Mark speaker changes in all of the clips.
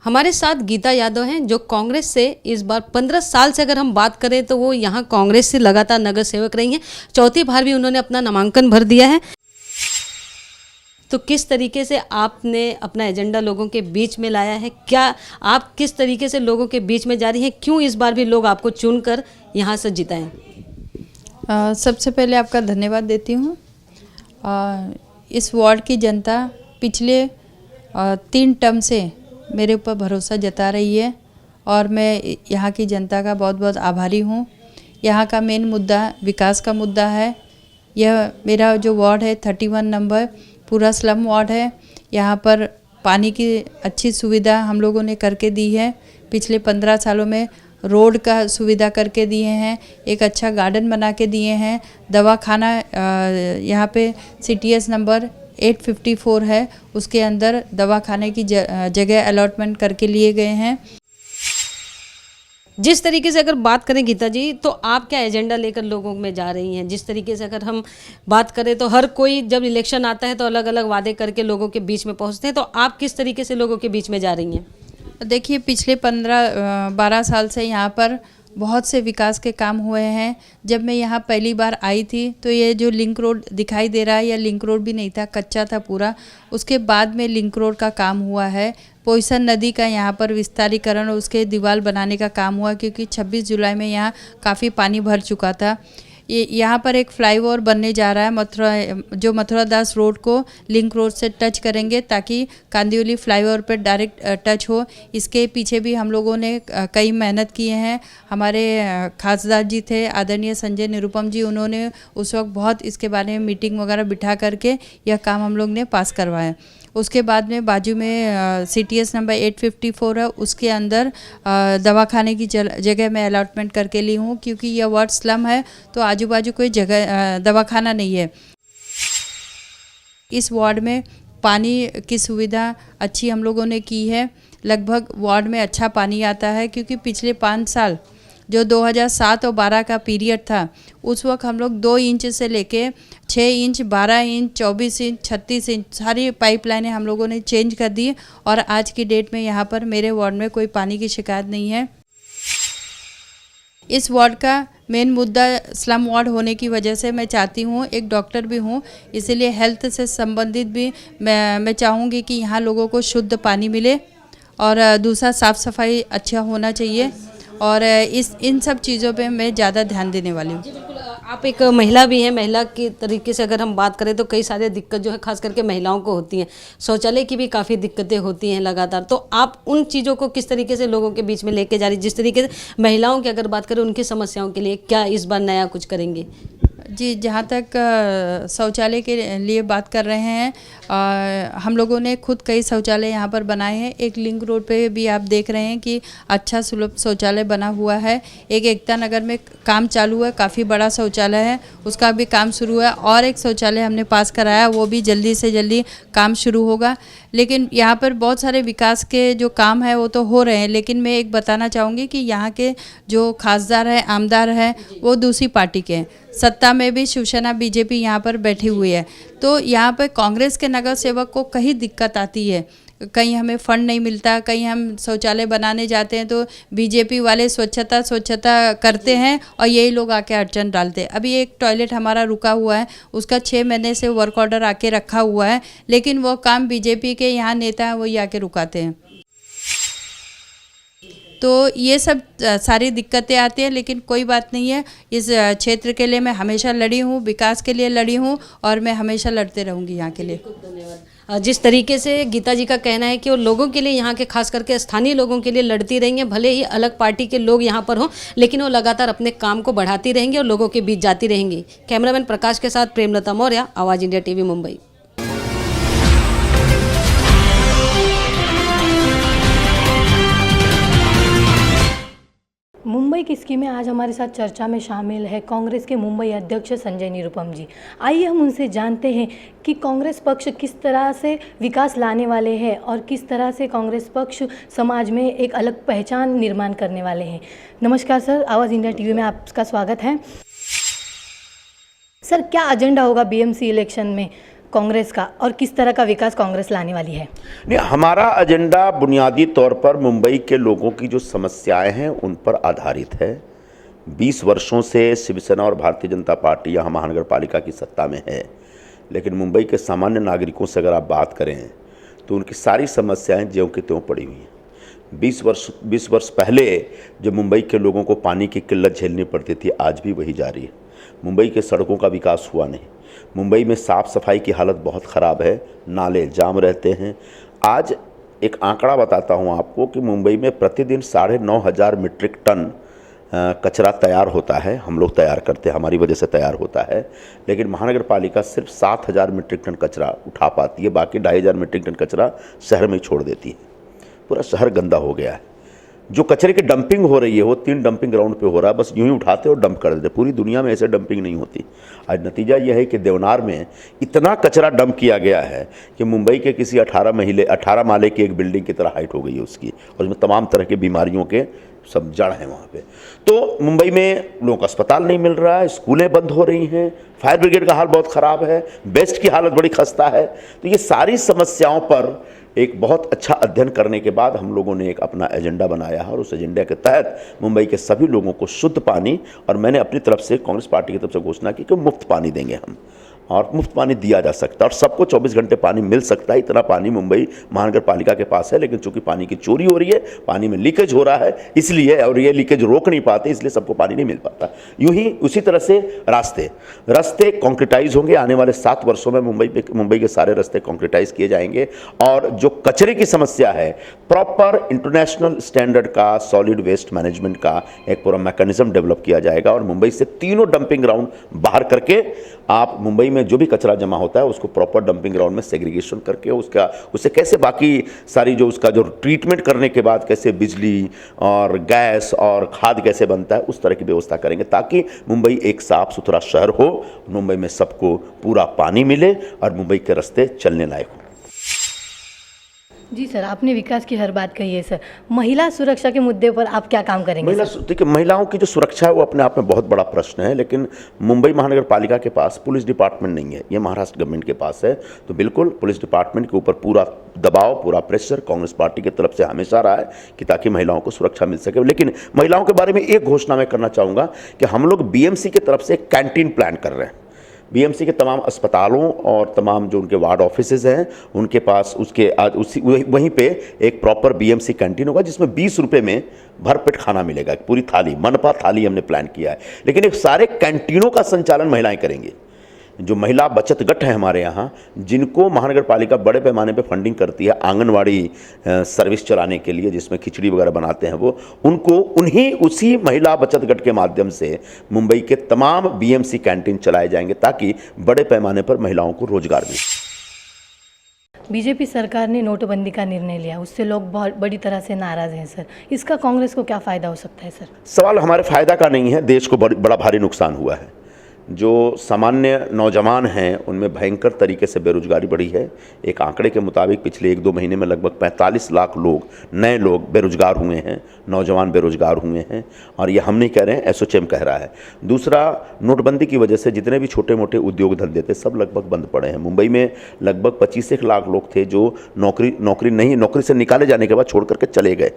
Speaker 1: हमारे साथ गीता यादव हैं जो कांग्रेस से इस बार 15 साल से अगर हम बात करें तो वो यहाँ कांग्रेस से लगातार नगर सेवक रही हैं। चौथी बार भी उन्होंने अपना नामांकन भर दिया है। तो किस तरीके से आपने अपना एजेंडा लोगों के बीच में लाया है, क्या आप किस तरीके से लोगों के बीच में जा रही हैं, क्यों इस बार भी लोग आपको चुनकर यहाँ से जिताएं?
Speaker 2: सबसे पहले आपका धन्यवाद देती हूँ। इस वार्ड की जनता पिछले 3 टर्म से मेरे ऊपर भरोसा जता रही है और मैं यहाँ की जनता का बहुत बहुत आभारी हूँ। यहाँ का मेन मुद्दा विकास का मुद्दा है। यह मेरा जो वार्ड है 31 नंबर पूरा स्लम वार्ड है। यहाँ पर पानी की अच्छी सुविधा हम लोगों ने करके दी है। पिछले 15 सालों में रोड का सुविधा करके दिए हैं, एक अच्छा गार्डन बना के दिए हैं। दवाखाना यहाँ पे CTS नंबर 854 है, उसके अंदर दवाखाने की जगह अलॉटमेंट करके लिए गए हैं।
Speaker 1: जिस तरीके से अगर बात करें गीता जी, तो आप क्या एजेंडा लेकर लोगों में जा रही हैं? जिस तरीके से अगर हम बात करें तो हर कोई जब इलेक्शन आता है तो अलग अलग वादे करके लोगों के बीच में पहुंचते हैं, तो आप किस तरीके से लोगों के बीच में जा रही हैं?
Speaker 2: देखिए, पिछले 15-12 साल से यहाँ पर बहुत से विकास के काम हुए हैं। जब मैं यहाँ पहली बार आई थी तो ये जो लिंक रोड दिखाई दे रहा है, या लिंक रोड भी नहीं था, कच्चा था पूरा। उसके बाद में लिंक रोड का काम हुआ है। पोयसन नदी का यहाँ पर विस्तारीकरण और उसके दीवार बनाने का काम हुआ, क्योंकि 26 जुलाई में यहाँ काफ़ी पानी भर चुका था। यहाँ पर एक फ्लाईओवर बनने जा रहा है मथुरा दास रोड को लिंक रोड से टच करेंगे, ताकि कांदिवली फ्लाईओवर पर डायरेक्ट टच हो। इसके पीछे भी हम लोगों ने कई मेहनत किए हैं। हमारे खासदार जी थे आदरणीय संजय निरुपम जी, उन्होंने उस वक्त बहुत इसके बारे में मीटिंग वगैरह बिठा करके यह काम हम लोग ने पास करवाया। उसके बाद में बाजू में CTS नंबर 854 है, उसके अंदर दवाखाने की जगह मैं अलॉटमेंट करके ली हूँ, क्योंकि यह वार्ड स्लम है तो आजू बाजू कोई जगह दवाखाना नहीं है। इस वार्ड में पानी की सुविधा अच्छी हम लोगों ने की है। लगभग वार्ड में अच्छा पानी आता है, क्योंकि पिछले 5 साल जो 2007 और 12 का पीरियड था, उस वक्त हम लोग 2 इंच से लेके 6 इंच, 12 इंच, 24 इंच, 36 इंच सारी पाइपलाइनें हम लोगों ने चेंज कर दी। और आज की डेट में यहाँ पर मेरे वार्ड में कोई पानी की शिकायत नहीं है। इस वार्ड का मेन मुद्दा स्लम वार्ड होने की वजह से मैं चाहती हूँ, एक डॉक्टर भी हूँ, इसीलिए हेल्थ से संबंधित भी मैं चाहूँगी कि यहाँ लोगों को शुद्ध पानी मिले, और दूसरा साफ़ सफाई अच्छा होना चाहिए, और इन सब चीज़ों पे मैं ज़्यादा ध्यान देने वाली हूँ।
Speaker 1: जी बिल्कुल, आप एक महिला भी हैं। महिला की तरीके से अगर हम बात करें तो कई सारे दिक्कत जो है खास करके महिलाओं को होती हैं। शौचालय की भी काफ़ी दिक्कतें होती हैं लगातार, तो आप उन चीज़ों को किस तरीके से लोगों के बीच में लेके जा रही, जिस तरीके से महिलाओं की अगर बात करें उनकी समस्याओं के लिए क्या इस बार नया कुछ करेंगे?
Speaker 2: जी, जहाँ तक शौचालय के लिए बात कर रहे हैं, हम लोगों ने खुद कई शौचालय यहाँ पर बनाए हैं। एक लिंक रोड पे भी आप देख रहे हैं कि अच्छा सुलभ शौचालय बना हुआ है। एक एकता नगर में काम चालू है, काफ़ी बड़ा शौचालय है, उसका भी काम शुरू है। और एक शौचालय हमने पास कराया, वो भी जल्दी से जल्दी काम शुरू होगा। लेकिन यहाँ पर बहुत सारे विकास के जो काम है वो तो हो रहे हैं, लेकिन मैं एक बताना चाहूँगी कि यहाँ के जो खासदार हैं, आमदार हैं, वो दूसरी पार्टी के हैं। सत्ता में भी शिवसेना BJP यहाँ पर बैठी हुई है, तो यहाँ पर कांग्रेस के नगर सेवक को कहीं दिक्कत आती है। कहीं हमें फंड नहीं मिलता, कहीं हम शौचालय बनाने जाते हैं तो BJP वाले स्वच्छता करते हैं और यही लोग आके अड़चन डालते हैं। अभी एक टॉयलेट हमारा रुका हुआ है, उसका 6 महीने से वर्क ऑर्डर आके रखा हुआ है, लेकिन वो काम BJP के यहाँ नेता हैं वही आके रुकाते हैं। तो ये सब सारी दिक्कतें आती हैं, लेकिन कोई बात नहीं है। इस क्षेत्र के लिए मैं हमेशा लड़ी हूँ, विकास के लिए लड़ी हूँ, और मैं हमेशा लड़ते रहूँगी यहाँ के लिए।
Speaker 1: धन्यवाद। जिस तरीके से गीता जी का कहना है कि वो लोगों के लिए, यहाँ के खास करके स्थानीय लोगों के लिए लड़ती रहेंगे, भले ही अलग पार्टी के लोग यहाँ पर हों, लेकिन वो लगातार अपने काम को बढ़ाती रहेंगी और लोगों के बीच जाती रहेंगी। कैमरामैन प्रकाश के साथ प्रेमलता मौर्य, आवाज़ इंडिया TV, मुंबई।
Speaker 3: मुंबई की स्कीमें आज हमारे साथ चर्चा में शामिल है कांग्रेस के मुंबई अध्यक्ष संजय निरुपम जी। आइए हम उनसे जानते हैं कि कांग्रेस पक्ष किस तरह से विकास लाने वाले हैं और किस तरह से कांग्रेस पक्ष समाज में एक अलग पहचान निर्माण करने वाले हैं। नमस्कार सर, आवाज़ इंडिया TV में आपका स्वागत है। सर, क्या एजेंडा होगा BMC इलेक्शन में? कांग्रेस का और किस तरह का विकास कांग्रेस लाने वाली है?
Speaker 4: नहीं, हमारा एजेंडा बुनियादी तौर पर मुंबई के लोगों की जो समस्याएं हैं उन पर आधारित है। 20 वर्षों से शिवसेना और भारतीय जनता पार्टी यहाँ महानगर पालिका की सत्ता में है, लेकिन मुंबई के सामान्य नागरिकों से अगर आप बात करें तो उनकी सारी समस्याएं ज्यों की त्यों पड़ी हुई हैं। 20 वर्ष पहले जो मुंबई के लोगों को पानी की किल्लत झेलनी पड़ती थी, आज भी वही जारी है। मुंबई के सड़कों का विकास हुआ नहीं। मुंबई में साफ़ सफाई की हालत बहुत ख़राब है, नाले जाम रहते हैं। आज एक आंकड़ा बताता हूं आपको कि मुंबई में प्रतिदिन 9,500 मीट्रिक टन कचरा तैयार होता है। हम लोग तैयार करते हैं, हमारी वजह से तैयार होता है, लेकिन महानगर पालिका सिर्फ 7,000 मीट्रिक टन कचरा उठा पाती है। बाकी 2,500 मीट्रिक टन कचरा शहर में ही छोड़ देती है। पूरा शहर गंदा हो गया है। जो कचरे की डंपिंग हो रही है वो 3 डंपिंग ग्राउंड पे हो रहा है, बस यूं ही उठाते और डंप कर देते। पूरी दुनिया में ऐसे डंपिंग नहीं होती। आज नतीजा यह है कि देवनार में इतना कचरा डंप किया गया है कि मुंबई के किसी 18 माले की एक बिल्डिंग की तरह हाइट हो गई है उसकी, और उसमें तमाम तरह की बीमारियों के सब जड़ हैं वहाँ पे। तो मुंबई में लोगों को अस्पताल नहीं मिल रहा है, स्कूलें बंद हो रही हैं, फायर ब्रिगेड का हाल बहुत ख़राब है, बेस्ट की हालत बड़ी खस्ता है। तो ये सारी समस्याओं पर एक बहुत अच्छा अध्ययन करने के बाद हम लोगों ने एक अपना एजेंडा बनाया है, और उस एजेंडा के तहत मुंबई के सभी लोगों को शुद्ध पानी, और मैंने अपनी तरफ से कांग्रेस पार्टी की तरफ से घोषणा की कि मुफ्त पानी देंगे हम, और मुफ्त पानी दिया जा सकता है और सबको 24 घंटे पानी मिल सकता है। इतना पानी मुंबई महानगर पालिका के पास है, लेकिन चूंकि पानी की चोरी हो रही है, पानी में लीकेज हो रहा है, इसलिए, और ये लीकेज रोक नहीं पाते, इसलिए सबको पानी नहीं मिल पाता। यूं ही उसी तरह से रास्ते कॉन्क्रीटाइज होंगे। आने वाले 7 वर्षों में मुंबई के सारे रास्ते कॉन्क्रीटाइज किए जाएंगे, और जो कचरे की समस्या है, प्रॉपर इंटरनेशनल स्टैंडर्ड का सॉलिड वेस्ट मैनेजमेंट का एक पूरा मैकेनिज्म डेवलप किया जाएगा, और मुंबई से 3 डंपिंग ग्राउंड बाहर करके आप मुंबई में जो भी कचरा जमा होता है उसको प्रॉपर डंपिंग ग्राउंड में सेग्रीगेशन करके उससे कैसे बाकी सारी जो उसका जो ट्रीटमेंट करने के बाद कैसे बिजली और गैस और खाद कैसे बनता है, उस तरह की व्यवस्था करेंगे, ताकि मुंबई एक साफ सुथरा शहर हो, मुंबई में सबको पूरा पानी मिले और मुंबई के रास्ते चलने लायक हो।
Speaker 3: जी सर, आपने विकास की हर बात कही है सर। महिला सुरक्षा के मुद्दे पर आप क्या काम करेंगे?
Speaker 4: देखिए, महिलाओं की जो सुरक्षा है वो अपने आप में बहुत बड़ा प्रश्न है, लेकिन मुंबई महानगर पालिका के पास पुलिस डिपार्टमेंट नहीं है, ये महाराष्ट्र गवर्नमेंट के पास है। तो बिल्कुल पुलिस डिपार्टमेंट के ऊपर पूरा दबाव, पूरा प्रेशर कांग्रेस पार्टी की तरफ से हमेशा रहा है कि ताकि महिलाओं को सुरक्षा मिल सके। लेकिन महिलाओं के बारे में एक घोषणा मैं करना चाहूँगा कि हम लोग BMC की तरफ से एक कैंटीन प्लान कर रहे हैं। BMC के तमाम अस्पतालों और तमाम जो उनके वार्ड ऑफिसेज हैं उनके पास वहीं पे एक प्रॉपर BMC कैंटीन होगा, जिसमें 20 रुपये में भरपेट खाना मिलेगा, पूरी थाली, मनपा थाली हमने प्लान किया है। लेकिन एक सारे कैंटीनों का संचालन महिलाएं करेंगी। जो महिला बचत गट है हमारे यहाँ, जिनको महानगर पालिका बड़े पैमाने पे फंडिंग करती है आंगनवाड़ी सर्विस चलाने के लिए, जिसमें खिचड़ी वगैरह बनाते हैं वो, उनको उसी महिला बचत गट के माध्यम से मुंबई के तमाम BMC कैंटीन चलाए जाएंगे, ताकि बड़े पैमाने पर महिलाओं को रोजगार मिले।
Speaker 3: बीजेपी सरकार ने नोटबंदी का निर्णय लिया, उससे लोग बहुत बड़ी तरह से नाराज हैं सर। इसका कांग्रेस को क्या फ़ायदा हो सकता है सर?
Speaker 4: सवाल हमारे फायदा का नहीं है, देश को बड़ा भारी नुकसान हुआ है। जो सामान्य नौजवान हैं उनमें भयंकर तरीके से बेरोजगारी बढ़ी है। एक आंकड़े के मुताबिक पिछले 1-2 महीने में लगभग 45 लाख नए लोग बेरोजगार हुए हैं, नौजवान बेरोजगार हुए हैं, और ये हम नहीं कह रहे हैं, SOCHM कह रहा है। दूसरा, नोटबंदी की वजह से जितने भी छोटे मोटे उद्योग धंधे थे सब लगभग बंद पड़े हैं। मुंबई में लगभग 25 लाख लोग थे जो नौकरी से निकाले जाने के बाद छोड़ करके चले गए।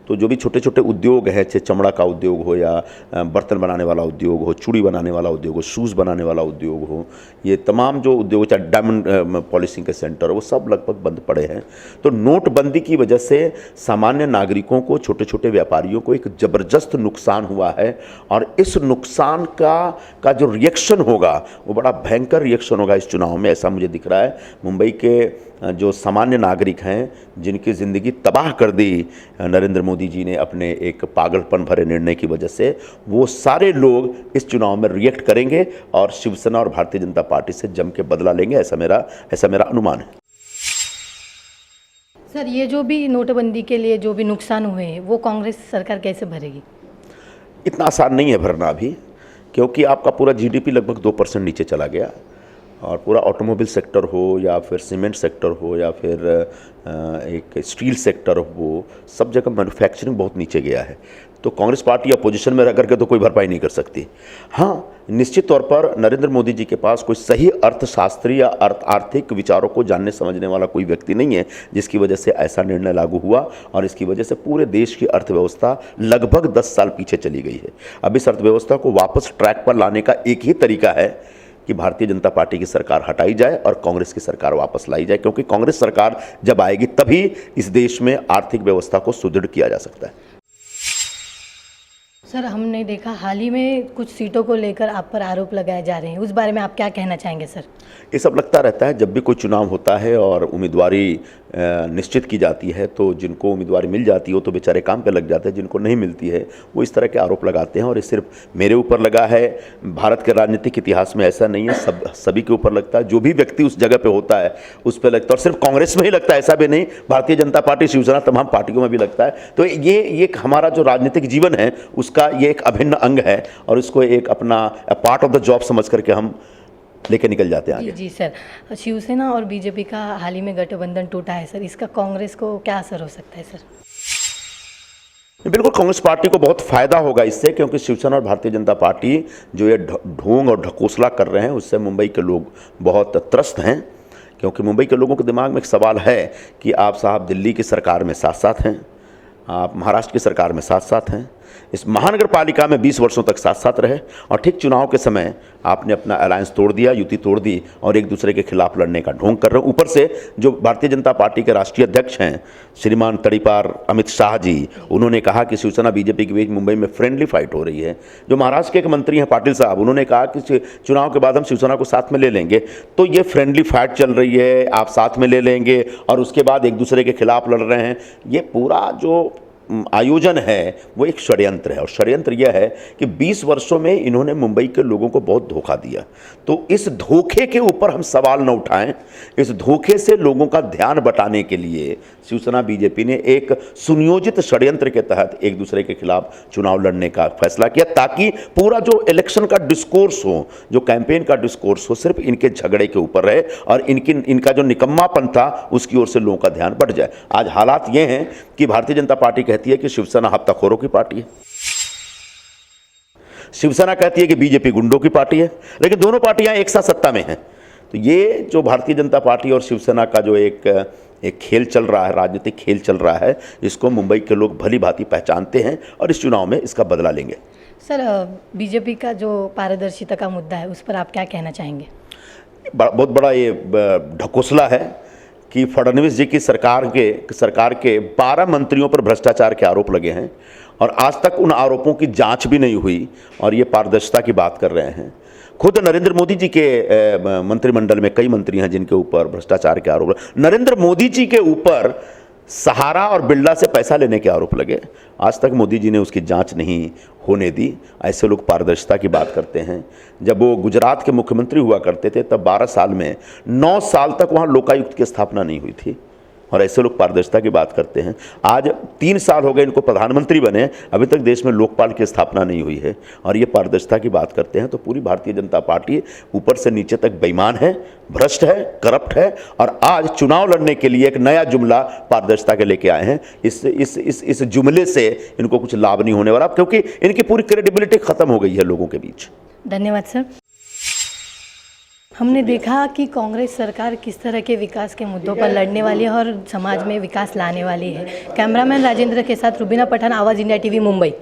Speaker 4: तो जो भी छोटे छोटे उद्योग हैं, चाहे चमड़ा का उद्योग हो या बर्तन बनाने वाला उद्योग हो, चूड़ी बनाने वाला उद्योग हो, शूज़ बनाने वाला उद्योग हो, ये तमाम जो उद्योग, चाहे डायमंड पॉलिशिंग के सेंटर हो, वो सब लगभग बंद पड़े हैं। तो नोटबंदी की वजह से सामान्य नागरिकों को, छोटे छोटे व्यापारियों को एक ज़बरदस्त नुकसान हुआ है, और इस नुकसान का जो रिएक्शन होगा वो बड़ा भयंकर रिएक्शन होगा इस चुनाव में, ऐसा मुझे दिख रहा है। मुंबई के जो सामान्य नागरिक हैं, जिनकी ज़िंदगी तबाह कर दी नरेंद्र मोदी जी ने अपने एक पागलपन भरे निर्णय की वजह से, वो सारे लोग इस चुनाव में रिएक्ट करेंगे और शिवसेना और भारतीय जनता पार्टी से जम के बदला लेंगे, ऐसा मेरा अनुमान है।
Speaker 3: सर, ये जो भी नोटबंदी के लिए जो भी नुकसान हुए हैं वो कांग्रेस सरकार कैसे भरेगी?
Speaker 4: इतना आसान नहीं है भरना अभी, क्योंकि आपका पूरा GDP लगभग 2% नीचे चला गया, और पूरा ऑटोमोबाइल सेक्टर हो या फिर सीमेंट सेक्टर हो या फिर एक स्टील सेक्टर हो, सब जगह मैन्युफैक्चरिंग बहुत नीचे गया है। तो कांग्रेस पार्टी अपोजिशन में रह करके तो कोई भरपाई नहीं कर सकती। हाँ, निश्चित तौर पर नरेंद्र मोदी जी के पास कोई सही अर्थशास्त्री या आर्थिक विचारों को जानने समझने वाला कोई व्यक्ति नहीं है, जिसकी वजह से ऐसा निर्णय लागू हुआ और इसकी वजह से पूरे देश की अर्थव्यवस्था लगभग 10 साल पीछे चली गई है। अब इस अर्थव्यवस्था को वापस ट्रैक पर लाने का एक ही तरीका है कि भारतीय जनता पार्टी की सरकार हटाई जाए और कांग्रेस की सरकार वापस लाई जाए, क्योंकि कांग्रेस सरकार जब आएगी तभी इस देश में आर्थिक व्यवस्था को सुदृढ़ किया जा सकता है।
Speaker 3: सर, हमने देखा हाल ही में कुछ सीटों को लेकर आप पर आरोप लगाए जा रहे हैं, उस बारे में आप क्या कहना चाहेंगे सर?
Speaker 4: ये सब लगता रहता है जब भी कोई चुनाव होता है और उम्मीदवारी निश्चित की जाती है, तो जिनको उम्मीदवारी मिल जाती हो तो बेचारे काम पे लग जाते हैं, जिनको नहीं मिलती है वो इस तरह के आरोप लगाते हैं। और ये सिर्फ मेरे ऊपर लगा है, भारत के राजनीतिक इतिहास में ऐसा नहीं है, सभी के ऊपर लगता है। जो भी व्यक्ति उस जगह पे होता है उस पर लगता है, और सिर्फ कांग्रेस में ही लगता है ऐसा भी नहीं, भारतीय जनता पार्टी, शिवसेना, तमाम पार्टियों में भी लगता है। तो ये हमारा जो राजनीतिक जीवन है उसका ये एक अभिन्न अंग है और इसको एक अपना पार्ट ऑफ द जॉब समझ करके हम लेके निकल जाते हैं आगे।
Speaker 3: जी सर, शिवसेना और बीजेपी का हाल ही में गठबंधन टूटा है सर, इसका कांग्रेस को क्या असर हो सकता है सर?
Speaker 4: बिल्कुल, कांग्रेस पार्टी को बहुत फायदा होगा इससे, क्योंकि शिवसेना और भारतीय जनता पार्टी जो ये ढोंग और ढकोसला कर रहे हैं उससे मुंबई के लोग बहुत त्रस्त हैं। क्योंकि मुंबई के लोगों के दिमाग में एक सवाल है कि आप साहब दिल्ली की सरकार में साथ साथ हैं, आप महाराष्ट्र की सरकार में साथ साथ हैं, इस महानगर पालिका में 20 वर्षों तक साथ साथ रहे और ठीक चुनाव के समय आपने अपना अलायंस तोड़ दिया, युति तोड़ दी और एक दूसरे के खिलाफ लड़ने का ढोंग कर रहे हो। ऊपर से जो भारतीय जनता पार्टी के राष्ट्रीय अध्यक्ष हैं श्रीमान तड़ीपार अमित शाह जी, उन्होंने कहा कि शिवसेना बीजेपी के बीच मुंबई में फ्रेंडली फाइट हो रही है। जो महाराष्ट्र के एक मंत्री हैं पाटिल साहब, उन्होंने कहा कि चुनाव के बाद हम शिवसेना को साथ में ले लेंगे। तो ये फ्रेंडली फाइट चल रही है, आप साथ में ले लेंगे और उसके बाद एक दूसरे के खिलाफ लड़ रहे हैं। ये पूरा जो आयोजन है वो एक षड्यंत्र है और षड्यंत्र यह है कि 20 वर्षों में इन्होंने मुंबई के लोगों को बहुत धोखा दिया। तो इस धोखे के ऊपर हम सवाल न उठाएं, इस धोखे से लोगों का ध्यान बटाने के लिए शिवसेना बीजेपी ने एक सुनियोजित षड्यंत्र के तहत एक दूसरे के खिलाफ चुनाव लड़ने का फैसला किया, ताकि पूरा जो इलेक्शन का डिस्कोर्स हो, जो कैंपेन का डिस्कोर्स हो, सिर्फ इनके झगड़े के ऊपर रहे और इनका जो निकम्मापन था उसकी ओर से लोगों का ध्यान बढ़ जाए। आज हालात ये हैं कि भारतीय जनता पार्टी कहती है कि शिवसेना हफ्ताखोरों की पार्टी है, शिवसेना कहती है कि बीजेपी गुंडों की पार्टी है, लेकिन दोनों पार्टियां एक साथ सत्ता में हैं। तो ये जो भारतीय जनता पार्टी और शिवसेना का जो एक खेल चल रहा है, राजनीतिक खेल चल रहा है, इसको मुंबई के लोग भली भांति पहचानते हैं और इस चुनाव में इसका बदला लेंगे।
Speaker 3: सर, बीजेपी का जो पारदर्शिता का मुद्दा है उस पर आप क्या कहना चाहेंगे?
Speaker 4: बहुत बड़ा ये ढकोसला है कि फडणवीस जी की सरकार के 12 मंत्रियों पर भ्रष्टाचार के आरोप लगे हैं और आज तक उन आरोपों की जांच भी नहीं हुई और ये पारदर्शिता की बात कर रहे हैं। खुद नरेंद्र मोदी जी के मंत्रिमंडल में कई मंत्री हैं जिनके ऊपर भ्रष्टाचार के आरोप, नरेंद्र मोदी जी के ऊपर सहारा और बिरला से पैसा लेने के आरोप लगे, आज तक मोदी जी ने उसकी जांच नहीं होने दी। ऐसे लोग पारदर्शिता की बात करते हैं। जब वो गुजरात के मुख्यमंत्री हुआ करते थे तब 12 साल में 9 साल तक वहाँ लोकायुक्त की स्थापना नहीं हुई थी और ऐसे लोग पारदर्शिता की बात करते हैं। आज 3 साल हो गए इनको प्रधानमंत्री बने, अभी तक देश में लोकपाल की स्थापना नहीं हुई है और ये पारदर्शिता की बात करते हैं। तो पूरी भारतीय जनता पार्टी ऊपर से नीचे तक बेईमान है, भ्रष्ट है, करप्ट है और आज चुनाव लड़ने के लिए एक नया जुमला पारदर्शिता के लेके आए हैं। इस जुमले से इनको कुछ लाभ नहीं होने वाला, क्योंकि इनकी पूरी क्रेडिबिलिटी खत्म हो गई है लोगों के बीच।
Speaker 3: धन्यवाद सर। हमने देखा कि कांग्रेस सरकार किस तरह के विकास के मुद्दों पर लड़ने वाली है और समाज में विकास लाने वाली है। कैमरामैन राजेंद्र के साथ रुबीना पठान, आवाज़ इंडिया टीवी, मुंबई।